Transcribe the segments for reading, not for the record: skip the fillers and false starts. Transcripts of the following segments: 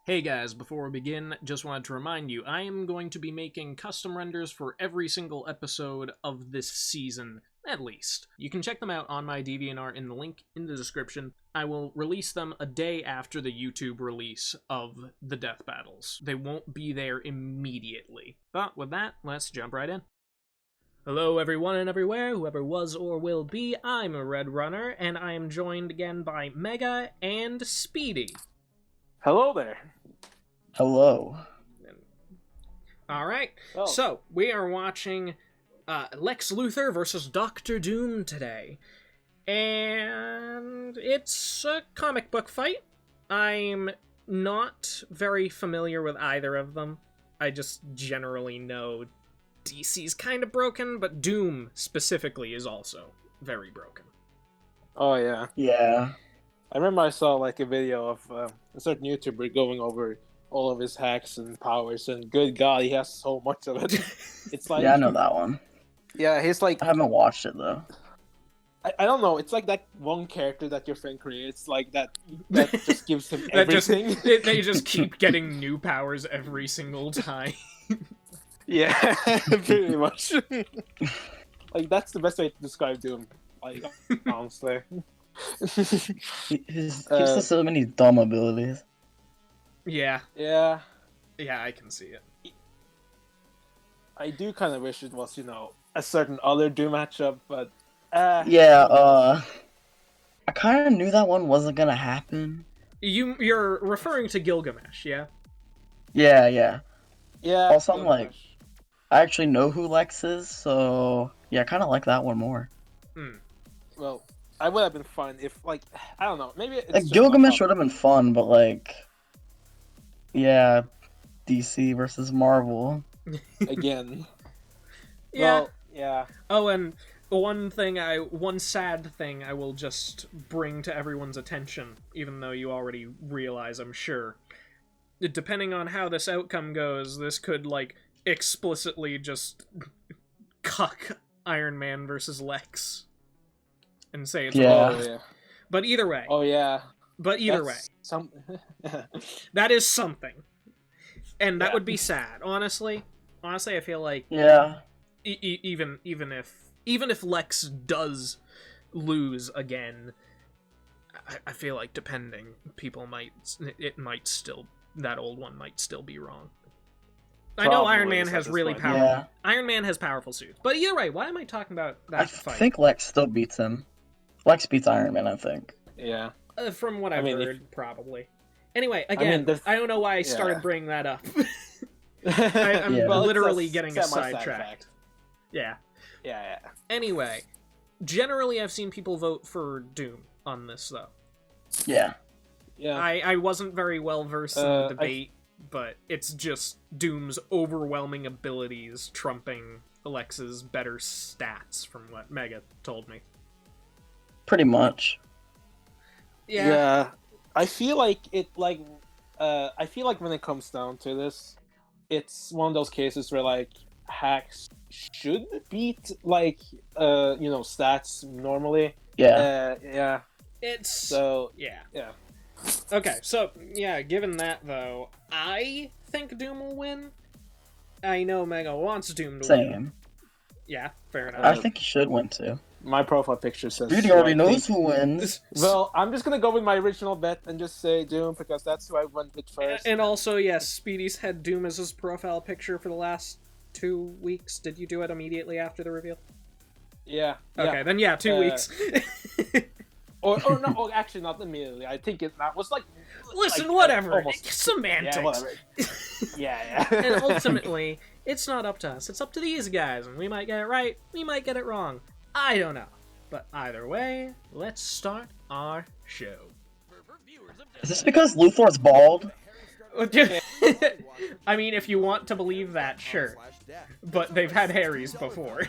Hey guys, before we begin, just wanted to remind you, I am going to be making custom renders for every single episode of this season, at least. You can check them out on my DeviantArt in the link in the description. I will release them a day after the YouTube release of the death battles. They won't be there immediately. But with that, let's jump right in. Hello everyone and everywhere, whoever was or will be, I'm a Red Runner, and I am joined again by Mega and Speedy. Hello there. Hello. Alright, Oh. So we are watching Lex Luthor versus Dr. Doom today. And it's a comic book fight. I'm not very familiar with either of them. I just generally know DC's kind of broken, but Doom specifically is also very broken. Oh yeah. Yeah. I remember I saw like a video of a certain YouTuber going over all of his hacks and powers, and good God, he has so much of it. It's like Yeah, I know that one. Yeah, he's like I haven't watched it though. I don't know. It's like that one character that your friend creates, like that just gives him That just, everything. they just keep getting new powers every single time. Yeah, pretty much. Like that's the best way to describe Doom. Like honestly. He keeps so many dumb abilities. Yeah, Yeah. I can see it. I do kind of wish it was, a certain other Doom matchup, but Yeah, I kind of knew that one wasn't gonna happen. You're referring to Gilgamesh, yeah? Yeah. yeah. Also, I'm like, I actually know who Lex is, so yeah, I kind of like that one more. Well, I would have been fine if, like, I don't know, maybe it's Like just Gilgamesh would have been fun, but like, yeah, DC versus Marvel. again. Yeah. Well, yeah. Oh, and one sad thing I will just bring to everyone's attention, even though you already realize, I'm sure. Depending on how this outcome goes, this could, like, explicitly just cuck Iron Man versus Lex. And say it's Yeah. wrong. Oh, yeah. But either way. Oh, yeah. But either way. That is something. And that would be sad, honestly. Honestly, I feel like Yeah. even if Lex does lose again, I feel like depending, that old one might still be wrong. I know Iron Man has really powerful. Yeah. Iron Man has powerful suits, but either way, why am I talking about that I fight? think Lex still beats him. Lex beats Iron Man, I think. Yeah. From what I've heard, probably. Anyway, I again, mean, I don't know why I started Yeah. bringing that up. I'm Yeah. literally getting us semi-sad sidetracked. fact. Yeah. Yeah. Anyway, generally I've seen people vote for Doom on this, though. Yeah. Yeah. I wasn't very well versed in the debate, but it's just Doom's overwhelming abilities trumping Alex's better stats, from what Mega told me. Pretty much. Yeah. I feel like I feel like when it comes down to this, it's one of those cases where like hacks should beat like stats normally. Yeah. Yeah. It's So yeah. yeah. Okay, so yeah, given that though, I think Doom will win. I know Mega wants Doom to win. Same. Yeah, fair enough. I think he should win too. My profile picture says. Beauty so already I knows think- who wins. Well, I'm just gonna go with my original bet and just say Doom because that's who I went with first. And also, yes, Speedy's had Doom as his profile picture for the last 2 weeks. Did you do it immediately after the reveal? Yeah. Okay, then yeah, 2 weeks. Or no, actually not immediately. I think that was like. Listen, like, whatever. almost- Semantics. Yeah, whatever. yeah. And ultimately, it's not up to us. It's up to these guys, and we might get it right, we might get it wrong. I don't know. But either way, let's start our show. Is this because Luthor's bald? I mean, if you want to believe that, sure. But they've had Harrys before.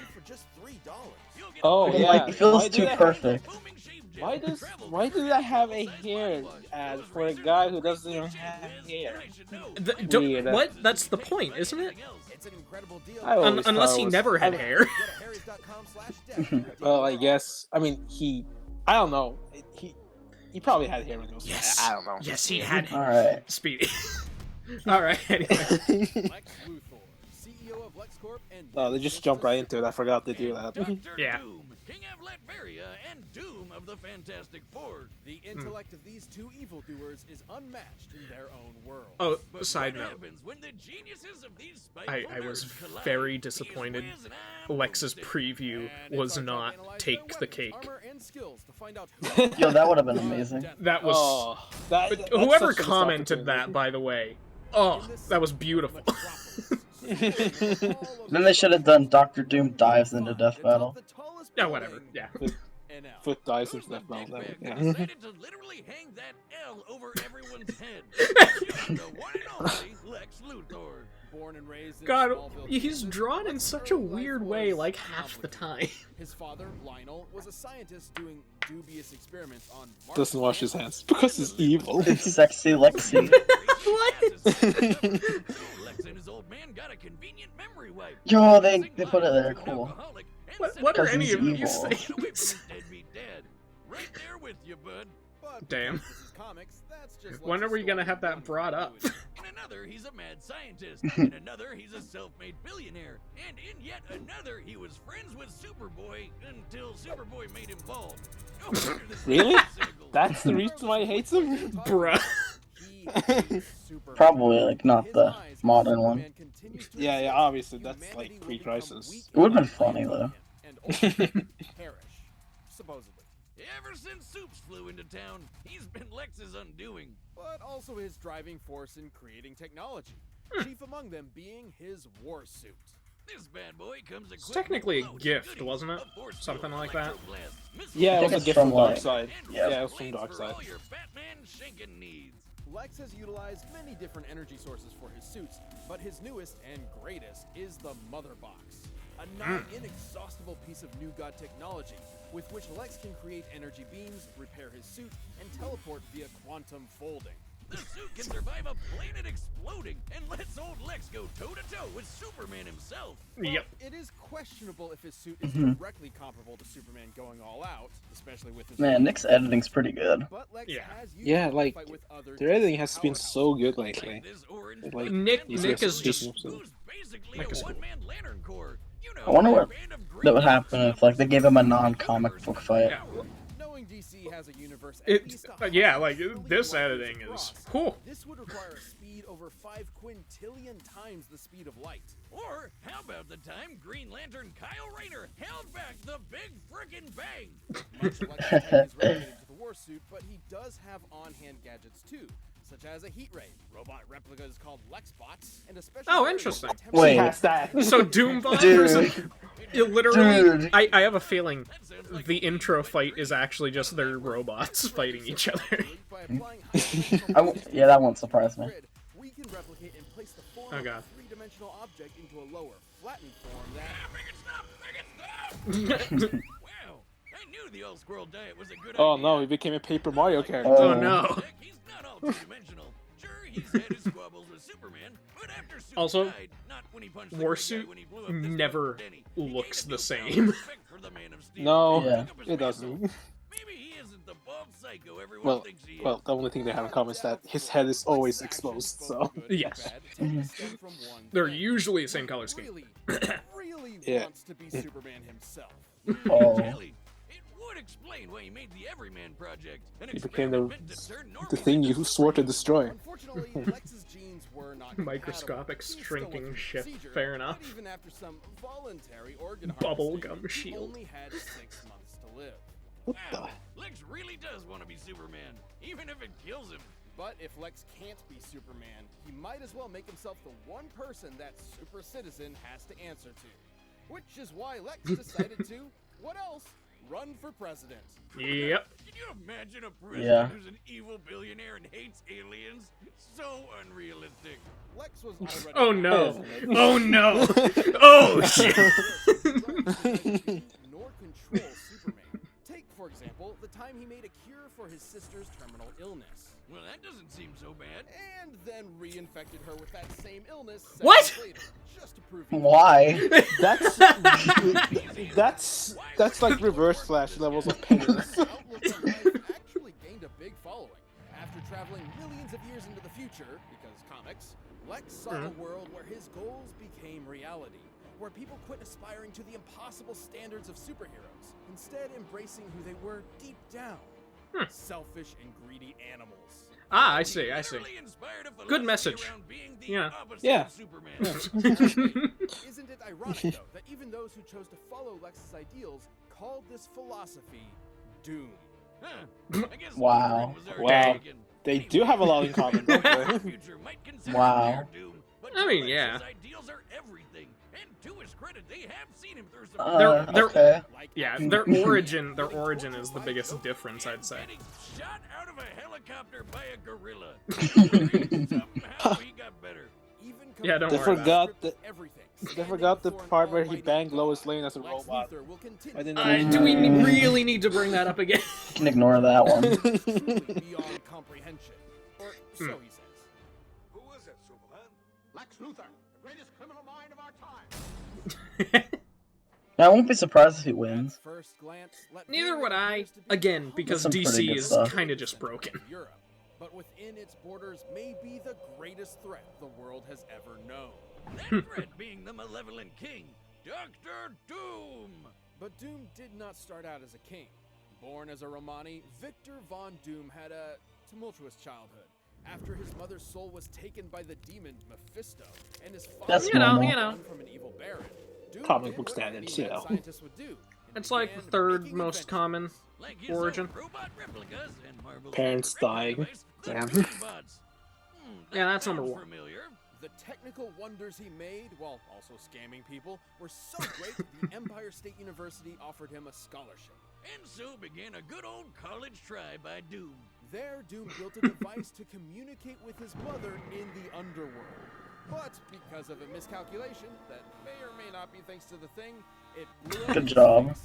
Oh But, yeah. like, it feels Why do too they- perfect. Why do I have a hair ad for a guy who doesn't even have hair? Weird. What? That's the point, isn't it? I always thought Unless it he was- never had hair. Well, I guess. I mean, I don't know. He probably had hair when he was. Yes. I don't know. Yes, he had All right. Speedy. All right. Anyway. Lex Luthor, CEO of LexCorp and Oh, they just jumped right into it. I forgot to do that. Dr. Yeah. Doom, King of Latveria and Doom of the Fantastic Four. the intellect of these two evildoers is unmatched in their own world. Oh, But side what note. happens when the geniuses of these I spiteful was nerds collide? very Here's disappointed. Wiz and I'm Lex's Boomstick. preview And it's was our job to not analyze take their the weapons, cake. armor, and skills to find out who Yo, that would have been amazing. That was. Oh, that's Whoever such a missed commented that, opportunity. by the way. Oh, that was beautiful. Then they should have done Dr. Doom dives into Death Battle. Yeah, whatever. Yeah. Foot dives into Dick that belt. Bag Yeah. decided to literally hang that L over everyone's head. Just the one and only Lex Luthor. Born and raised in God, Smallville, he's Kansas, drawn in Lex's such a early life weird way, was like half the complicated. time. His father, Lionel, was a scientist doing dubious experiments on Mars. Doesn't wash his hands because he's evil. Sexy Lexi. What? Lex and his old man got a convenient memory wipe. Yo, they put it there. Cool. What are Because any he's of you evil. things? Right there with you, bud. But Damn. because this is comics, that's just When are Lex's we gonna story have that one brought up? conclusion. In another, he's a mad scientist. In another, he's a self-made billionaire. And in yet another, he was friends with Superboy until Superboy made him bald. No wonder this Really? guy's cynical. That's the reason why he hates him? Bruh. He hates Superman. Probably, like, not His the eyes, modern one. Superman continues to Yeah, exist, obviously, that's, humanity like, will pre-Crisis. become weak It would've been and funny, though. And ultimately perish, supposedly. Ever since Soups flew into town, he's been Lex's undoing. But also his driving force in creating technology. Chief among them being his war suit. This bad boy comes It's equipped technically a with loads of gift, goodies, wasn't it? a force Something field, like that. electroblast, missile Yeah, it I was think a it's gift from, from like- Darkseid. and Yeah. Yeah, it was from blades for Darkseid. all your Batman shanking needs. Lex has utilized many different energy sources for his suits, but his newest and greatest is the Mother Box. A non-inexhaustible piece of new god technology with which Lex can create energy beams, repair his suit, and teleport via quantum folding. The suit can survive a planet exploding and lets old Lex go toe-to-toe with Superman himself. Yep. It is questionable if his suit is directly comparable to Superman going all out, especially with his Man, Nick's editing's pretty good. But Lex Yeah. has used Yeah, it to like, fight with other their editing DC has been so good lately. Like this orange Like, Nick these is guys just- speaking of who's basically Nick a is cool. one-man Lantern Corps. You know, I wonder a what band of that would green happen if, like, they gave him a non-comic book fight. Yeah. Knowing DC has a universe at It, least yeah, 100 like trillion this light years editing is across, cool. This would require a speed over 5 quintillion times the speed of light. Or how about the time Green Lantern Kyle Rayner held back the big frickin' bang? Much like the tech is relegated to the war suit, but he does have on-hand gadgets too, such as a heat ray, robot replicas called Lexbots, and a special. Oh, variant interesting. of Wait. He has that. So Doom bombers. Dude. It literally. Dude. I have a feeling That sounds like the a intro wet fight dream. is actually just their robots fighting each other. By applying high-dimensional Yeah, that won't surprise me. grid, we can replicate and place the form Oh, of God. a three-dimensional object into a lower, flattened form that. Make it stop! Make it stop! Wow, I knew the old squirrel diet was a good Oh idea. no, he became a Paper Mario character. Oh Oh. no. Heck, he's not all two-dimensional. Sure, he's had his squabbles with Superman, but after Soup Also, died, not when he punched the War green guy Suit when he blew up this never fucking Denny. He looks gained a the newfound same. respect for the Man of Steel. No, Yeah. Took up his it doesn't. mantle. Maybe he isn't the bald psycho everyone Well, thinks he is. well, the only thing they have in common is that his head is always exposed, so. Yes. They're They're usually the same color scheme. Really Yeah. wants to be Superman himself. Oh. Jelly. It would explain why he made the Everyman Project. An He became the experiment meant to turn the normies thing into you swore to destroy. Unfortunately, Lex's genes were not Microscopic compatible. He still shrinking went through the shift, procedure, fair but enough. Even after some voluntary organ Bubblegum harvesting, he shield. only had 6 months to live. Wow, Lex really does want to be Superman, even if it kills him. But if Lex can't be Superman, he might as well make himself the one person that Super Citizen has to answer to. Which is why Lex decided to, what else, run for president. Yep. Can you imagine a president Yeah. who's an evil billionaire and hates aliens? So unrealistic. Lex was already Oh no. Oh no. Oh shit. nor control Superman. Take, for example, the time he made a cure for his sister's terminal illness. Well, that doesn't seem so bad. And then reinfected her with that same illness What? seconds later, just to prove he Why? That's like Reverse Flash levels of pettiness. outlook on life actually gained a big traveling millions of years into the future, because comics, Lex saw a world where his goals became reality, where people quit aspiring to the impossible standards of superheroes, instead embracing who they were deep down. Selfish and greedy animals. Ah, I see. Good message. Yeah. Yeah. Isn't it ironic, though, that even those who chose to follow Lex's ideals called this philosophy Doom? Wow. Wow. They do have a lot in common, don't they? Wow. I mean, yeah. Ideals are everything, and to his credit, they have seen him through some Okay. Yeah, their origin is the biggest difference, I'd say. Getting shot out of a helicopter by a gorilla. Somehow he got better. Even Yeah, don't They worry about forgot the everything. they forgot the part where he banged Lois Lane as a Lex robot. Luthor will continue I didn't it. know. Do we really need to bring that up again? You can ignore that one. truly beyond comprehension. Or so he says. Who is it, Superman? Lex Luthor, the greatest criminal mind of our time. I won't be surprised if he At wins. first glance, let Neither Fury would I. appears to be Again, the because Some pretty DC good is stuff. kind of just broken. of Europe, but within its borders may be the greatest threat the world has ever known. That threat being the malevolent king, Dr. Doom. But Doom did not start out as a king. Born as a Romani, Victor Von Doom had a tumultuous childhood. After his mother's soul was taken by the demon Mephisto, and his father That's You know, normal. you know. from an evil baron, Doom Comic did book what standards, any you mad know. scientist would do, and It's like the began third making most inventions. common. Like his Origin. own robot replicas and Marvel's Parents favorite dying. device, the Damn. Twinbots. Yeah, that's sounds number one. Familiar. The technical wonders he made, while also scamming people, were so great that the Empire State University offered him a scholarship. And so began a good old college try by Doom. There, Doom built a device to communicate with his mother in the underworld. But because of a miscalculation that may or may not be thanks to the thing, it blew up Good his job. face.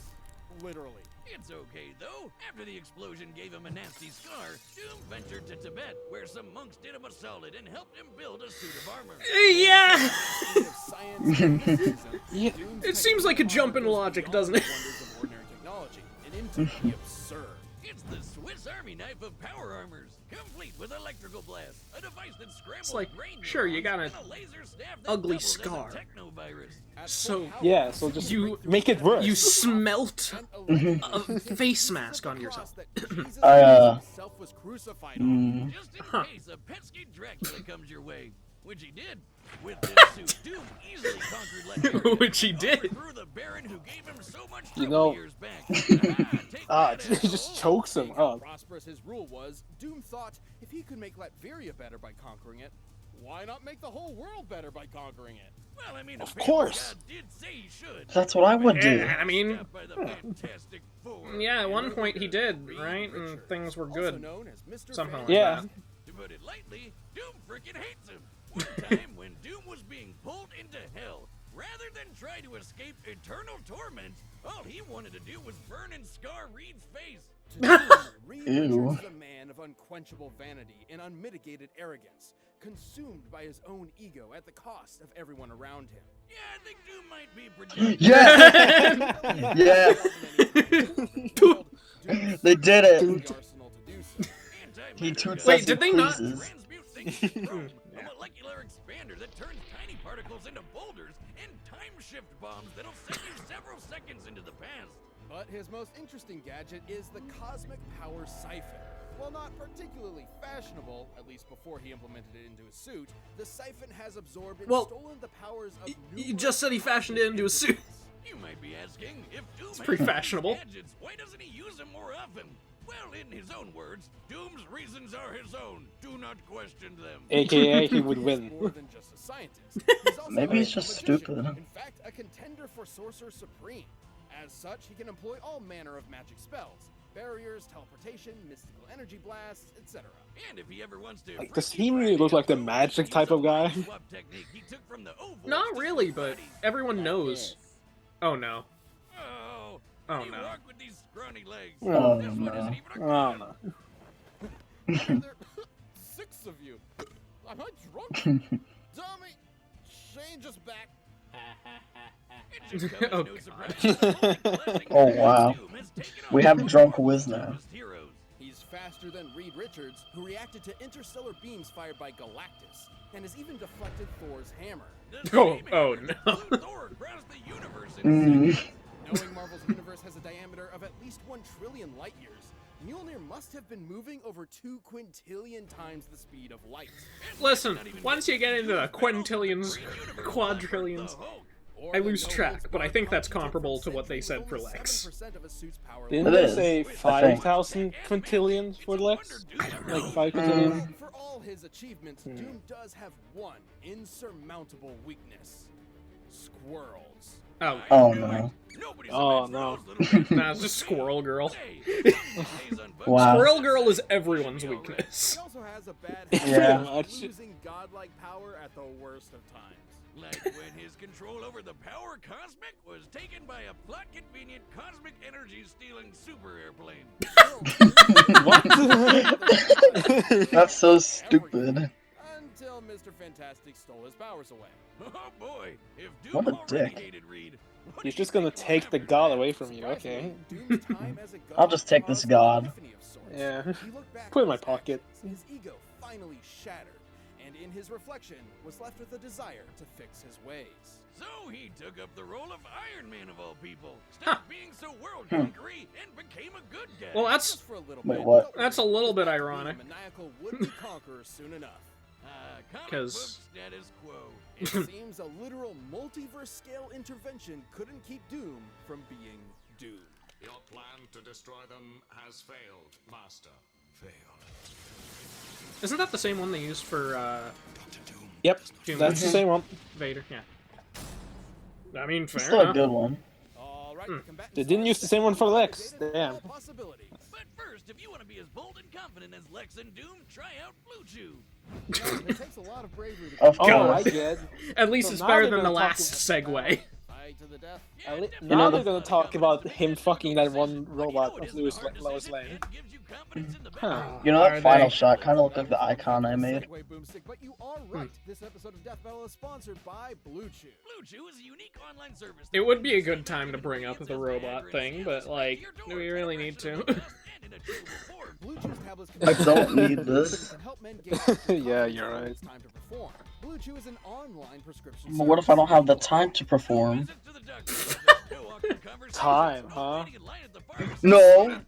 Literally. It's okay though. After the explosion gave him a nasty scar, Doom ventured to Tibet, where some monks did him a solid and helped him build a suit of armor. Yeah! State of science and mysticism, Yeah. Doom's It seems like a jump in goes logic, beyond doesn't the it? wonders of ordinary technology and into the absurd. It's the Swiss Army knife of power armors, complete with electrical blast, a device that scrambles like, brain sure, you neurons, got and a laser staff that ugly doubles as a scar. technovirus. At So- full power, Yeah, so just You- make it worse. You smelt and electric a pieces face of mask the on cross yourself. that Jesus I, himself was crucified on. Mm, Just in Huh. case a pesky Dracula comes your way, which he did. With this suit, Doom easily conquered Latveria, Which he did. overthrew the Baron who gave him so much You trouble know- years back. Take that, he just asshole. chokes him Seeing how up. prosperous his rule was, Doom thought if he could make Latveria better by conquering it, why not make the whole world better by conquering it? Well, I mean, Of a paper course. god did say he should. that's what I would do. Yeah, I mean, Stabbed by the Fantastic Four. yeah, at one You're point he did, Reed right? And Richards, things were also good. known as Mr. Somehow like Yeah. that. To put it lightly, Doom freaking hates him. One time when Doom was being pulled into hell, rather than try to escape eternal torment, all he wanted to do was burn and scar Reed's face. To Doom, Reed Ew. Richards, the man of unquenchable vanity and unmitigated arrogance, consumed by his own ego at the cost of everyone around him. Yeah, I think Doom might be projecting. Yeah! Yeah. They did it. He toots Wait, us did and they not- pleases. Transmute things to chrome, a molecular expander that turns tiny particles into boulders, and time shift bombs that'll send you several seconds into the past. But his most interesting gadget is the Cosmic Power Siphon. While not particularly fashionable, at least before he implemented it into his suit, the siphon has absorbed and Well, stolen the powers of You just said he fashioned it into a suit. You might be asking, if Doom has pretty these fashionable. gadgets, why doesn't he use them more often? Well, in his own words, Doom's reasons are his own. Do not question them. AKA he would He's win. more than just a scientist. He's also Maybe he's a just magician. stupid. In fact, a contender for Sorcerer Supreme. As such, he can employ all manner of magic spells. Barriers, teleportation, mystical energy blasts, etc. And if he ever wants to Like, does he really look like the magic type of guy? swap technique he took from the Ovoids Not to really, his but body. everyone knows. Oh no. Oh, Oh, you no. walk with these scrawny legs. Oh, This one no. isn't even a Oh clown. no. There 6 of you. Am I drunk? Tommy, change us back. It should come as Oh, no God. surprise that the holy blessing Oh, of wow. Doom has taken We on have more drunk than Wiz the now. toughest heroes. He's faster than Reed Richards, who reacted to interstellar beams fired by Galactus, and has even deflected Thor's hammer. Oh no. Thor across the universe in seconds. Knowing Marvel's universe has a diameter of at least 1 trillion light years, Mjolnir must have been moving over 2 quintillion times the speed of light. Listen, once you get into the quintillions, quadrillions, I lose track, but I think that's comparable to what they said for Lex. Didn't they say 5,000 quintillion for Lex? Like 5 quintillion? For all his achievements, Doom does have one insurmountable weakness: squirrels. Oh no. Oh no. Nah, it's just Squirrel Girl. Wow. Squirrel Girl is everyone's weakness. He also has a bad Yeah. habit of losing godlike power at the worst of times. Like when his control over the power cosmic was taken by a plot-convenient cosmic energy-stealing super airplane. That's so stupid. Until Mr. Fantastic stole his powers away. Oh boy, if Doom What a already dick. hated Reed, what He's do just you gonna think take the will god happen away from you, okay? Doom's time as a god I'll just take this caused god. an epiphany of sorts. Yeah. He looked back Put it on in my his pocket. actions, His ego finally shattered, and in his reflection was left with a desire to fix his ways. So he took up the role of Iron Man of all people, stopped being so world-conquering, and became a good guy. Well, that's Just for a little Wait, bit. what? That's a little bit Being ironic. a maniacal would-be conqueror soon enough. Comic 'Cause- book status quo. It seems a literal multiverse-scale intervention couldn't keep Doom from being Doom. Your plan to destroy them has failed, Master. Failed. Isn't that the same one they used for Yep, Doom? that's the same one. Vader? Yeah. I mean, fair Still a enough. good one. All right, the combatants They didn't use the same one for Lex. Damn. possibilities. But first, if you want to be as bold and confident as Lex and Doom, try out Blue Chew. It takes a lot of bravery to Of Oh, I course. get. At least So it's now better they're than the gonna talk last segue. fight to the death. Yeah, Now know, they're the- gonna talk about him fucking that one robot But of you know it is the Lois hard Lane. decision and gives you confidence in the Huh. battle. You know Are that final they? shot kind of looked like the icon I made. Segue, Boomstick, but you are right. This episode of Death Battle is sponsored by Blue Chew. Blue Chew is a unique online service. It would be a good time to bring up the robot thing, but like, do we really need to? Blue Chew's tablets I don't need this. can help men gain Yeah, you're right. It's time to perform. Blue Chew is an online prescription. But what if I don't have the time to perform? Time, huh? No.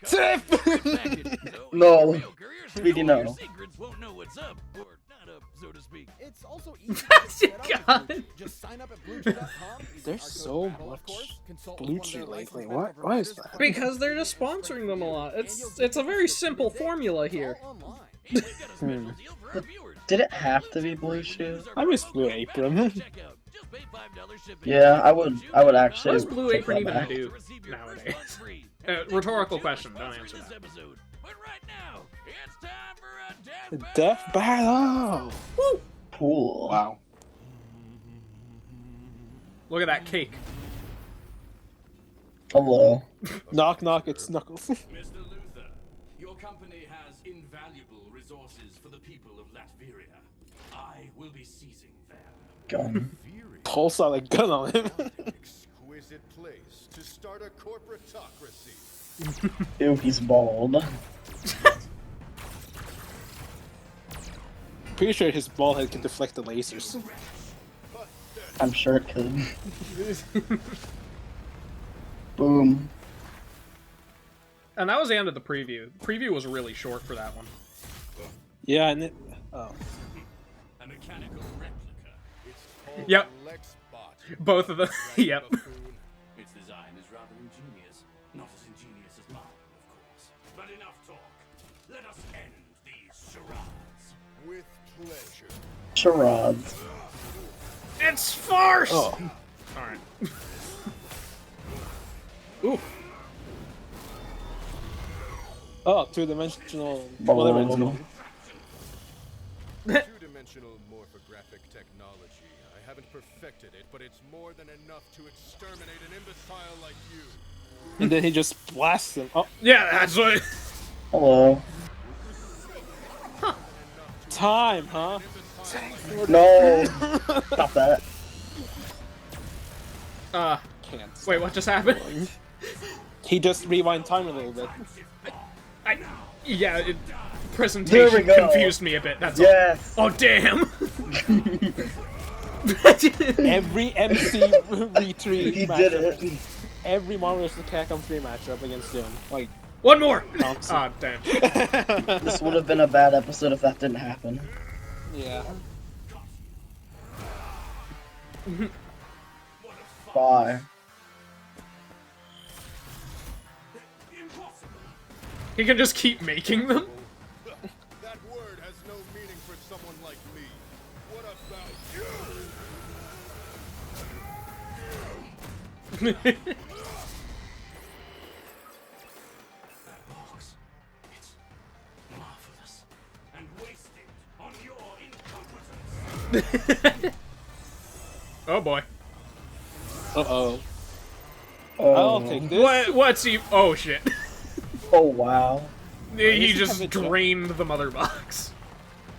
No. Speedy, no. Secrets won't know what's up, or not up, so to speak. It's also easy to get set up with God. Blue Chew. Just sign up at bluechew.com. use There's our code so BATTLE, of much course. Consult with Blue one of their Chew licensed lately. medical Why is providers that? for Because they're just sponsoring them a lot. It's a very simple formula here. all online. And we've got a special deal for our viewers. Did it have to be Blue Chew? I miss Blue Apron. Just pay $5 shipping. Yeah, I would What actually does Blue take Apron that even back. do nowadays? Rhetorical question, don't answer that. But right now, it's time for a Death Battle! Cool. Wow. Look at that cake. Hello. Knock knock, it's Knuckles. Mr. Luthor, your company has invaluable resources for the people of Latveria. I will be seizing them. Gun. Pulls out a gun on him. Exquisite place to start a corporatocracy. Ew, he's bald. Pretty sure his ball head can deflect the lasers. I'm sure it could. Boom. And that was the end of the preview. The preview was really short for that one. Yeah, and it. Oh. A mechanical replica. It's called Yep. Lex Bot. Both of them. Yep. Buffoon. Its design is rather ingenious. Not as ingenious as mine, of course. But enough talk. Let us end these charades. With pleasure. Charades. It's farce! Oh. Alright. Ooh. Oh, two-dimensional. Whatever it's called. Two-dimensional morphographic technology. I haven't perfected it, but it's more than enough to exterminate an imbecile like you. And then he just blasts him. Oh, Yeah, that's what. Hello. time, huh? No. Stop that. Can't. Wait, what just happened? He just rewind time a little bit. I. Yeah, There we presentation go. confused me a bit. That's Yes. all. Oh damn! Every MC V3 He matchup, did it. every Marvel vs. Capcom 3 matchup against Doom. Like, One more. Thompson. Ah, damn. This would have been a bad episode if that didn't happen. Yeah. Bye. He can just keep making them. That word has no meaning for someone like me. What about you? Box. It's marvelous and wasted on your incompetence. Oh boy. Uh-oh. Oh. I'll take this. What's he? Oh shit. Oh wow. He does he just have a jump? drained the mother box.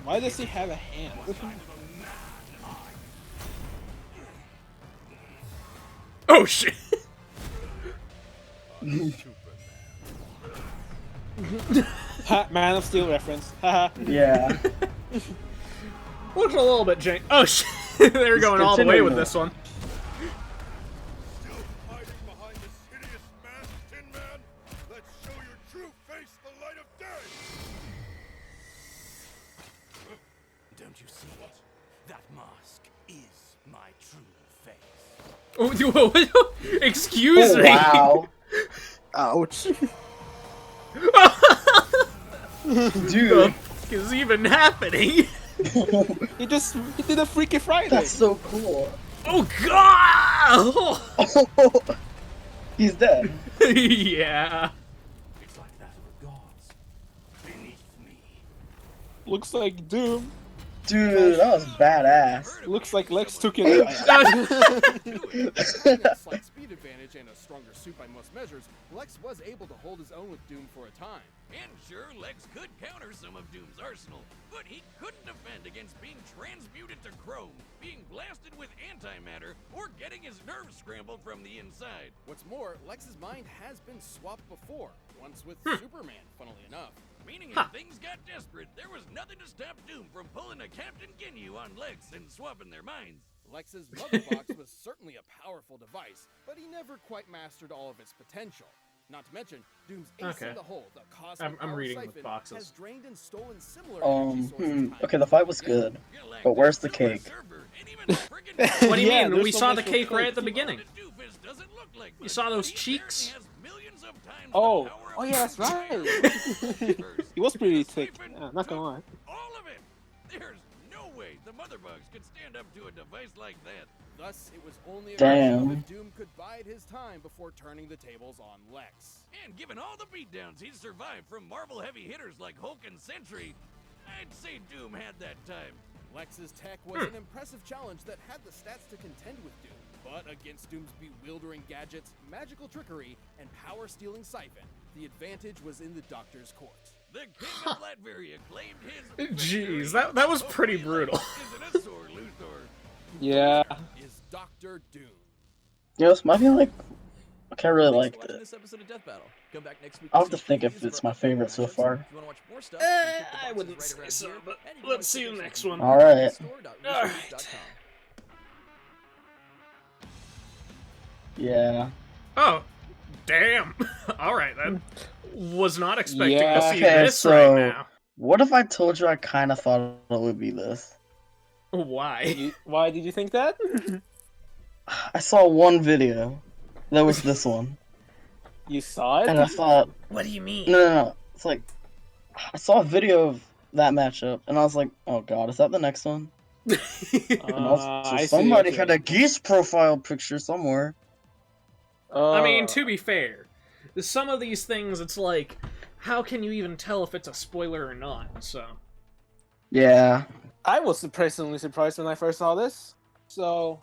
Why does he have a hand? Oh shit. Ha, Man of Steel reference. Haha. Yeah. Looks a little bit jank. Oh shit. They're going all the way with this one. Still hiding behind this hideous mask, Tin Man? Let's show your true face the light of day! Don't you see it? That mask is my true face. Oh, excuse Oh me. wow. Ouch. Dude. What is even happening? He did a Freaky Friday. That's so cool. Oh god! He's dead. Yeah. It's like that of the gods beneath me. Looks like Doom. Dude, that was badass. Looks like Lex took it. Having a slight speed advantage and a stronger suit by most measures, Lex was able to hold his own with Doom for a time. And sure, Lex could counter some of Doom's arsenal, but he couldn't defend against being transmuted to chrome, being blasted with antimatter, or getting his nerves scrambled from the inside. What's more, Lex's mind has been swapped before, once with Superman, funnily enough. Meaning if things got desperate, there was nothing to stop Doom from pulling a Captain Ginyu on Lex and swapping their minds. Lex's mother box was certainly a powerful device, but he never quite mastered all of its potential. Not to mention, Doom's ace Okay. in the hole, the cosmic I'm power reading the siphon, boxes. has drained and stolen similar energy sources time Okay, the fight was good. But where's the cake? What do you Yeah, mean? there's We so saw much the for cake right cake. at the beginning. You saw those cheeks? Oh yeah, that's right. He was pretty thick. Yeah, not gonna lie. All of it! There's no way the mother bugs could stand up to a device like that. Thus, it was only a Damn. question if Doom could bide his time before turning the tables on Lex. And given all the beatdowns he's survived from Marvel heavy hitters like Hulk and Sentry, I'd say Doom had that time. Lex's tech was an impressive challenge that had the stats to contend with Doom. But against Doom's bewildering gadgets, magical trickery, and power-stealing siphon, the advantage was in the Doctor's court. The King of Latveria claimed his Jeez, that was pretty brutal. Isn't a sore Luthor. Yeah. Is Doctor Doom. You know, this might be like. Okay, I really liked watching it. this episode of Death Battle. Come back next week. I'll have to think if it's my favorite so far. If you want to watch more stuff, I wouldn't say so, but let's see the next one. Alright. Yeah. Oh, damn. Alright then. Was not expecting Yeah. to see Okay, this so- right now. What if I told you I kind of thought it would be this? Why? Why did you think that? I saw one video that was this one, You saw it? and I thought, What do you mean? no. It's like, I saw a video of that matchup, and I was like, oh god, is that the next one? And also, I see, somebody okay. had a geese profile picture somewhere. I mean, to be fair, some of these things, it's like, how can you even tell if it's a spoiler or not? So, Yeah. I was surprisingly surprised when I first saw this. So,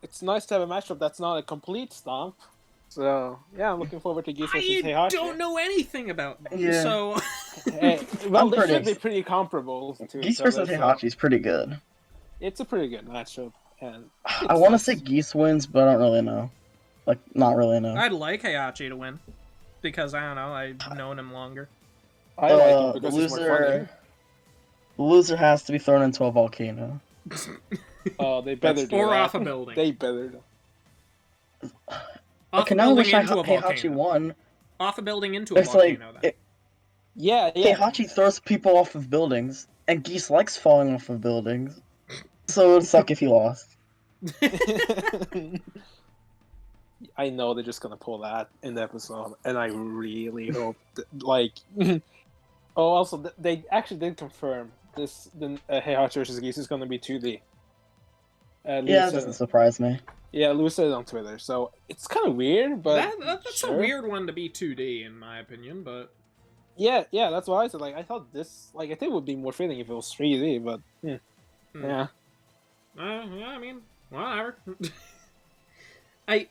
it's nice to have a matchup that's not a complete stomp. So, yeah, I'm looking forward to Geese vs. I Heihachi. don't know anything about them, Yeah. so... Hey, well, I'm they pretty should be ex- pretty comparable to Geese each other, vs. so Heihachi is pretty good. it's a pretty good matchup. And I want to say Geese wins, but I don't really know. Like, not really know. I'd like Heihachi to win, because, I don't know, I've known him longer. I like him because he's more funny. The loser has to be thrown into a volcano. Oh, they better do or that. off a building. They better do. Off Okay, a now I building wish into a Heihachi volcano. won. Off a building into a It's like volcano, then. Yeah. Heihachi throws people off of buildings, and Geese likes falling off of buildings. So it would suck if he lost. I know they're just gonna pull that in the episode, and I really hope like. Oh, also they actually did confirm this. The Heihachi versus Geese is gonna be 2D. Yeah, it doesn't surprise me. Yeah, Lou said it on Twitter, so it's kind of weird, but that's sure. a weird one to be 2D in my opinion, but yeah, that's what I said. Like, I thought this, like, I think it would be more fitting if it was 3D, but yeah. Yeah, I mean, whatever. I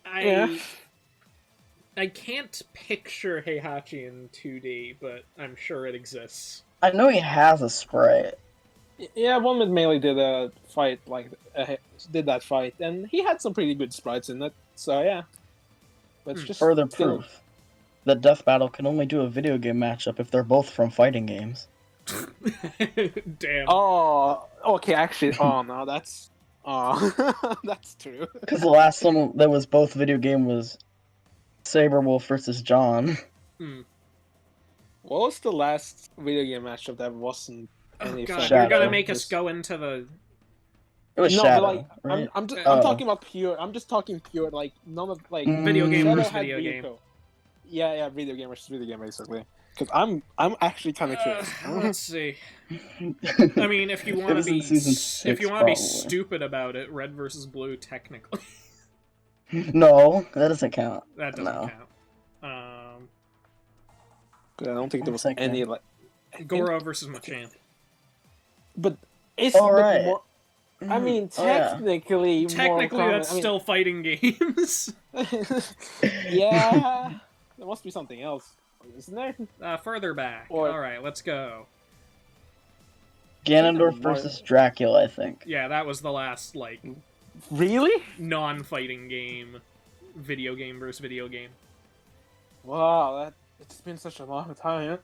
can't picture Heihachi in 2D, but I'm sure it exists. I know he has a sprite. Yeah, One with Melee did a fight, did that fight, and he had some pretty good sprites in it, so yeah. But it's just further proof that Death Battle can only do a video game matchup if they're both from fighting games. Damn. Oh, okay, actually, oh no, that's true. Because the last one that was both video game was Saberwolf versus John. What was the last video game matchup that wasn't any God, Shadow? you're gonna make us go into the... It was no, Shadow, but like, right? I'm talking about pure. I'm just talking pure. Like, none of like video game Shadow versus had video game. Ryuko. Yeah, video game versus video game, basically. Because I'm actually kind of curious. Let's see. I mean, if you want to be be stupid about it, red versus blue, technically. No, that doesn't count. That doesn't count. I don't think there was any like Goro versus Machamp. But it's right. more. I mean, technically, that's still fighting games. Yeah, there must be something else, isn't there? Further back. All right, let's go. Ganondorf versus Dracula, I think. Yeah, that was the last really non-fighting game, video game versus video game. Wow, it's been such a long time.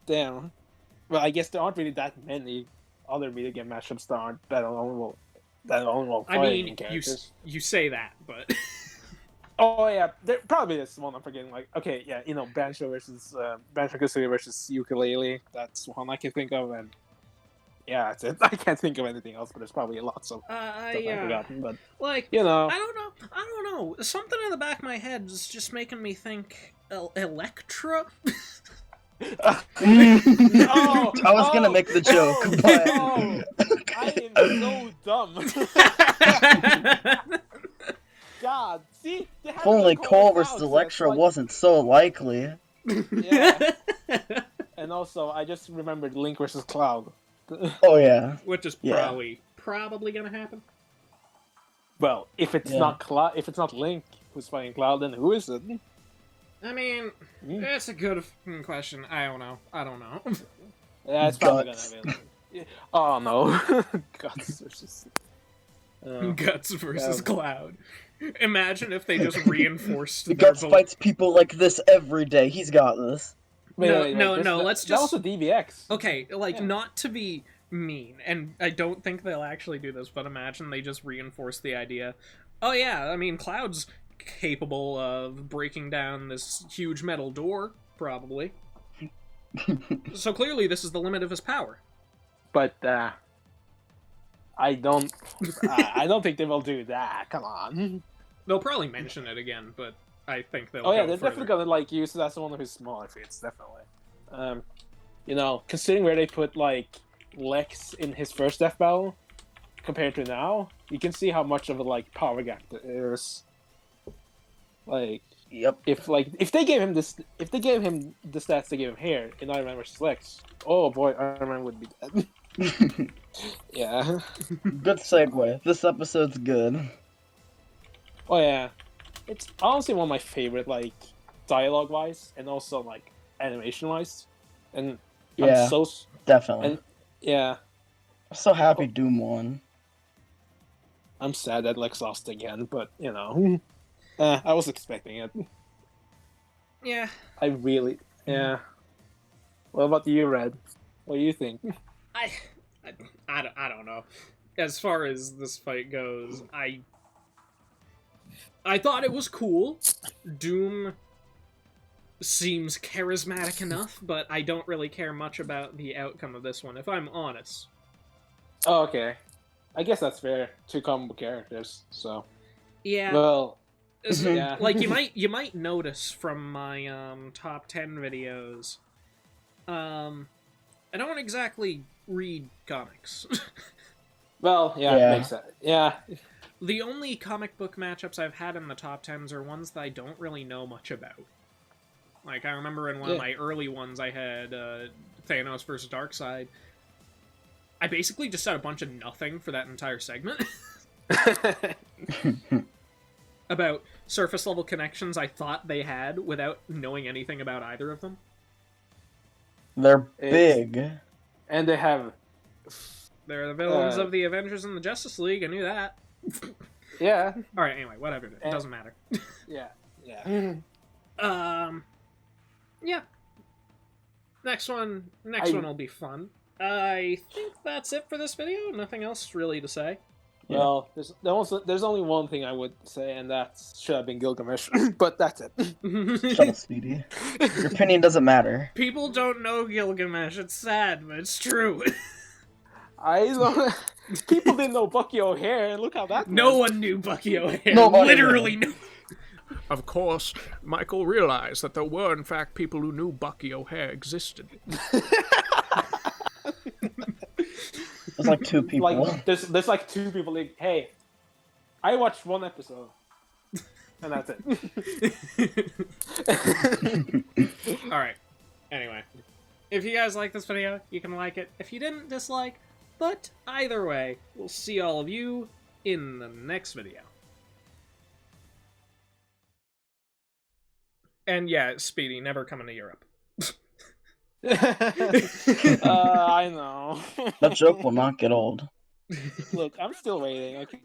Damn. Well, I guess there aren't really that many other video game matchups that involve fighting characters. You say that, but oh yeah, there probably is one I'm forgetting. Like, okay, yeah, Banjo versus Banjo Kazooie versus Ukulele. That's one I can think of, and yeah, that's it. I can't think of anything else, but there's probably lots of stuff I've forgotten. But I don't know. Something in the back of my head is just making me think Electra. I was gonna make the joke, but I am so dumb. God, see? If only Cole versus Electra wasn't so likely. Yeah. And also, I just remembered Link versus Cloud. Oh yeah. Which is probably gonna happen. Well, if it's not Link who's fighting Cloud, then who is it? I mean, that's a good question. I don't know. Yeah, it's probably gonna be. Oh no, Guts versus Cloud. Imagine if they just reinforced their Guts fights people like this every day. He's got this. No. Let's just. That was a DBX. Okay, not to be mean, and I don't think they'll actually do this, but imagine they just reinforce the idea. Oh yeah, I mean, Cloud's capable of breaking down this huge metal door, probably. So clearly this is the limit of his power. But I don't think they will do that. Come on. They'll probably mention it again, but I think they'll they're definitely gonna use it as one of his smaller feats, definitely. Considering where they put Lex in his first Death Battle compared to now, you can see how much of a power gap there is. Yep. If they gave him the stats they gave him here in Iron Man vs. Lex, oh boy, Iron Man would be dead. Yeah. Good segue. This episode's good. Oh yeah, it's honestly one of my favorite, dialogue wise and also animation wise, and yeah, I'm so definitely. And yeah, I'm so happy Doom won. I'm sad that Lex lost again, but I was expecting it. Yeah. I really Yeah. What about you, Red? What do you think? I don't know. As far as this fight goes, I thought it was cool. Doom seems charismatic enough, but I don't really care much about the outcome of this one, if I'm honest. Oh, okay. I guess that's fair. Two comic book characters, so. Yeah. Well, yeah. Like you might notice from my top 10 videos, I don't exactly read comics. Well, yeah, makes sense. Yeah. The only comic book matchups I've had in the top 10s are ones that I don't really know much about. Like, I remember in one of my early ones, I had Thanos versus Darkseid. I basically just said a bunch of nothing for that entire segment. About surface-level connections I thought they had without knowing anything about either of them. They're big. And they have... They're the villains of the Avengers and the Justice League, I knew that. Yeah. Alright, anyway, whatever. It doesn't matter. Yeah. Yeah. Next one will be fun. I think that's it for this video. Nothing else really to say. Yeah. Well, there's only one thing I would say, and that should have been Gilgamesh, but that's it. Shut up, Speedy. Your opinion doesn't matter. People don't know Gilgamesh. It's sad, but it's true. I don't... People didn't know Bucky O'Hare, and look how that No went. one knew Bucky O'Hare. Nobody Literally knew. no. Of course, Michael realized that there were, in fact, people who knew Bucky O'Hare existed. There's like two people. Like, there's like two people like, hey, I watched one episode. And that's it. Alright. Anyway. If you guys like this video, you can like it. If you didn't, dislike. But either way, we'll see all of you in the next video. And yeah, Speedy, never coming to Europe. I know. That joke will not get old. Look, I'm still waiting. Okay.